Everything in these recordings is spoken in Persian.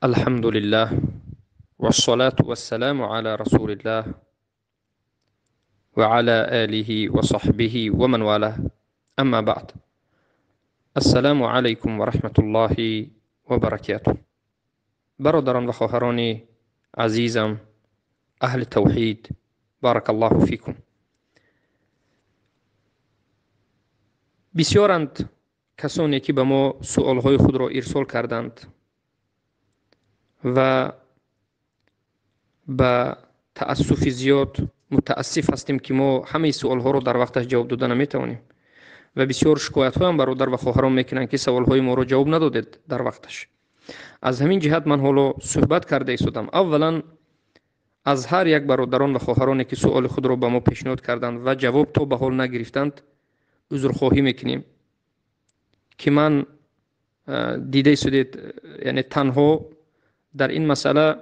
الحمد لله والصلاة والسلام على رسول الله وعلى آله وصحبه ومن والاه أما بعد السلام عليكم ورحمة الله وبركاته برادران و خواهران عزیزم اهل توحید بارک الله فیکم. بسیارند کسانی که به ما سؤالهای خود را ارسال کردند و با تأسف زیاد متاسف هستیم که ما همه سؤالها را در وقتش جواب دادن نمیتوانیم و بسیار شکایت ها هم برادر و خواهران میکنند که سوالهای ما را جواب ندادید در وقتش. از همین جهت من حالا صحبت کرده ایستادم. اولا از هر یک برادران و خواهرانی که سوال خود را به ما پیشنهاد کردند و جواب تا به حال نگرفتند عذرخواهی میکنیم که من دیده ایستادید، یعنی تنها در این مسئله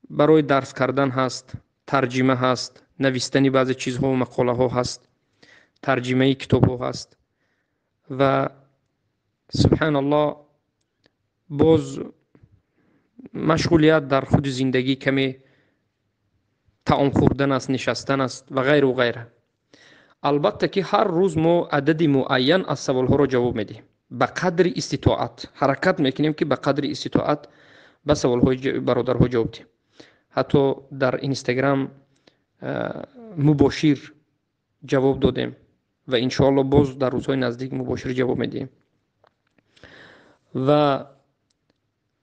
برای درس کردن هست، ترجمه هست، نوشتن بعضی چیزها و مقاله ها هست، ترجمه کتاب ها هست و سبحان الله باز مشغولیت در خود زندگی کمی طعام خوردن است، نشستن است و غیر و غیره. البته که هر روز ما عدد معین از سوال ها را جواب میدیم به قدر استطاعت، حرکت میکنیم که به قدر استطاعت به سوال های برادرها جواب دیم. حتی در اینستاگرام مباشر جواب دادیم و انشاءالله باز در روزهای نزدیک مباشر جواب میدیم. و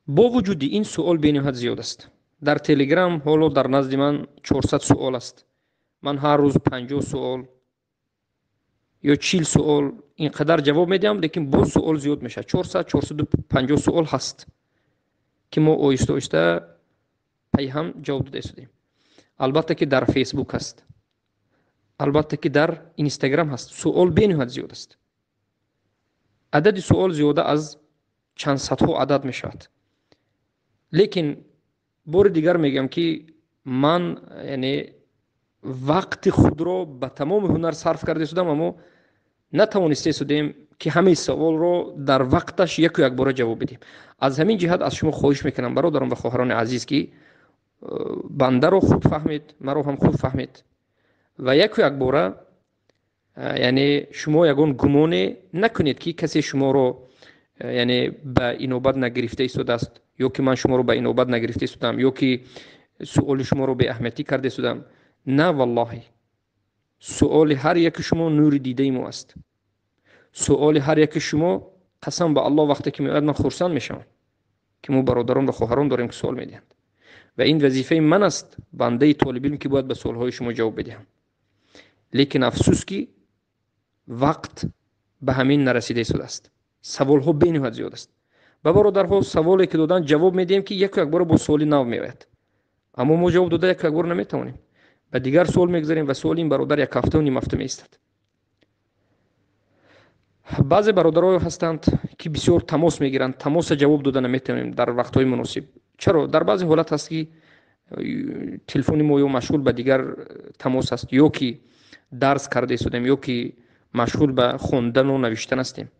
با وجود این سوال بینهایت زیاد است. در تلگرام حالا در نزد من 400 سوال است. من هر روز 50 سوال یا 40 سوال اینقدر جواب میدم، لیکن باز سوال زیاد میشه. 450 سوال هست که ما آیسته آیسته پی هم جواب داده ایستادیم. البته که در فیسبوک هست، البته که در اینستاگرام هست. سوال بینهایت زیاد است. عدد سوال زیاده از چند صدها عدد میشود. لیکن بار دیگر میگم که من یعنی وقت خود را به تمام هنر صرف کرده ایستادم، اما نتوانسته ایستادیم که همه سوال رو در وقتش یک بار جواب بدیم. از همین جهت از شما خواهش میکنم برادران و خواهران عزیز که بنده رو خوب فهمید، مرا هم خوب فهمید و یک بار یعنی شما یگان گمان نکنید که کسی شما رو یعنی به این نوبت نگرفته ایستاده است، یا که من شما رو به این نوبت نگرفته ایستادم، یا که سوال شما رو به اهمیتی کرده ایستادم. نه والله، سوال هر یک شما نور دیده ما است. سوال هر یک شما قسم به الله وقتی که میاد من خرسند میشم که ما برادران و خواهران داریم که سوال میدهند و این وظیفه من است، بنده طالب علم که باید به سوال های شما جواب بدهم. لیکن افسوس که وقت به همین نرسیده ایستاده است. سوال ها بینهایت زیاد است. به برادرها سوالی که دادن جواب میدیم که یک بار با سوالی نو میاد، اما ما جواب داده یک بار نمیتونیم. به دیگر سوال میگذاریم و سوال این برادر یک هفته و نیم هفته میایستد. بعضی برادرها هستند که بسیار تماس میگیرند، تماس جواب دادن نمیتونیم در وقت‌های مناسب. چرا؟ در بعضی حالت هست که تلفن ما یا مشغول به دیگر تماس است، یا که درس کرده ایستادیم، یا که مشغول به خواندن و نوشتن هستیم.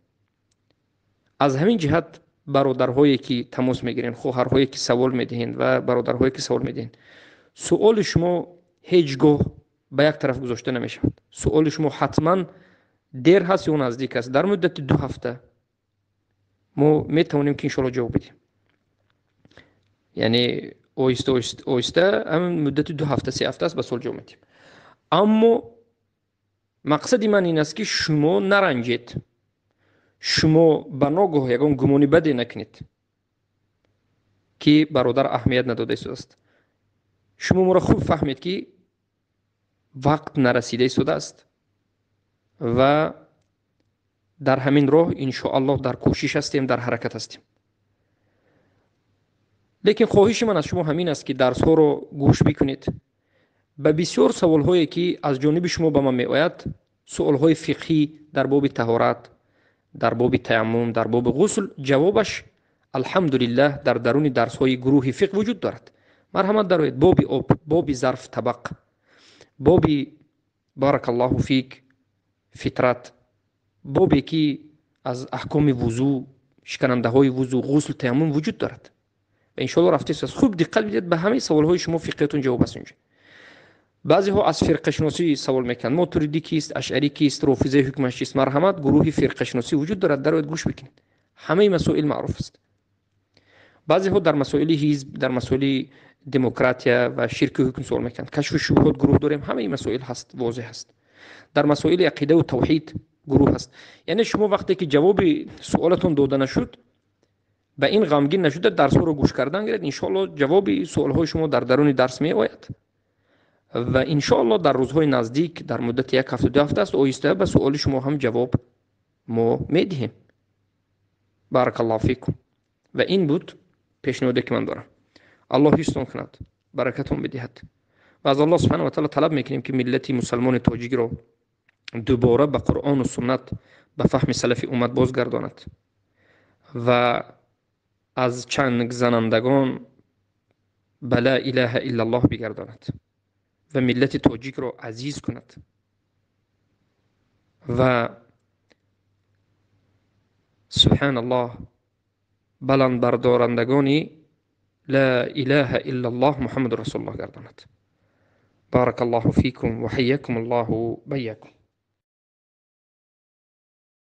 از همین جهت برادرهایی که تماس میگیرین، خواهرهایی که سوال میدهین و برادرهایی که سوال میدهین، سوال شما هیچگاه به یک طرف گذاشته نمیشه. سوال شما حتما دیر هست یا نزدیک است. در مدت 2 هفته ما میتونیم که انشاءالله جواب بدیم. یعنی آیسته همین مدت 2 هفته 3 هفته است به سوال جواب میدیم. اما مقصد من این است که شما نرنجید، شما به ناگاه یگان گمانی بدی نکنید که برادر اهمیت نداده است. شما مرا خوب فهمید که وقت نرسیده ایستاده است و در همین راه انشاءالله در کوشش هستیم، در حرکت هستیم. لیکن خواهش من از شما همین است که درس ها رو گوش بکنید. به بسیار سوال هایی که از جانب شما به من می آید، سوال های فقهی در باب طهارت، در باب تیمم، در باب غسل، جوابش الحمدلله در درون درس های گروه فقه وجود دارد. مرحمت دارید. باب آب، باب ظرف طبق، باب بارک الله فیک فطرت، بابی که از احکام وضو، شکننده های وضو، غسل، تیمم وجود دارد. و ان شاء الله رفته است. خوب دقت بدید به همه سوال های شما فقهتون جواب است اونجا. بعضی ها از فرقه شناسی سوال میکنن، ماتوریدی کیست، اشعری کیست، رافضه حکمش چیست. مرحمت، گروهی فرقه شناسی وجود دارد، در باید گوش بکنید، همه مسائل معروف است. بعضی ها در مسائل حزب، در مسائل دموکراتیا و شرک حکم سوال میکنن. کشف شبهات گروه داریم، همه مسائل هست، واضح است. در مسائل عقیده و توحید گروه هست. یعنی شما وقتی که جواب سوالتون داده نشد، به این غمگین نشده، درس ها رو گوش کردن گرید، ان شاء الله جواب سوال های شما در درون درس می آید و ان شاء الله در روزهای نزدیک در مدت یک هفته 2 هفته است آیسته به سوال شما هم جواب ما میدهیم. بارک الله فیکم. و این بود پیشنهادی که من دارم. الله حفظتون کند، برکتون بدهد. و از الله سبحانه و تعالی طلب میکنیم که ملت مسلمان تاجیک رو دوباره به قرآن و سنت به فهم سلف امت بازگرداند و از چنگ زنندگان به لا اله الا الله بگرداند و ملت تاجیک رو عزیز کند و سبحان الله بلند بردارندگانی لا اله الا الله محمد رسول الله گرداند. بارك الله فيكم وحياكم الله بياكم.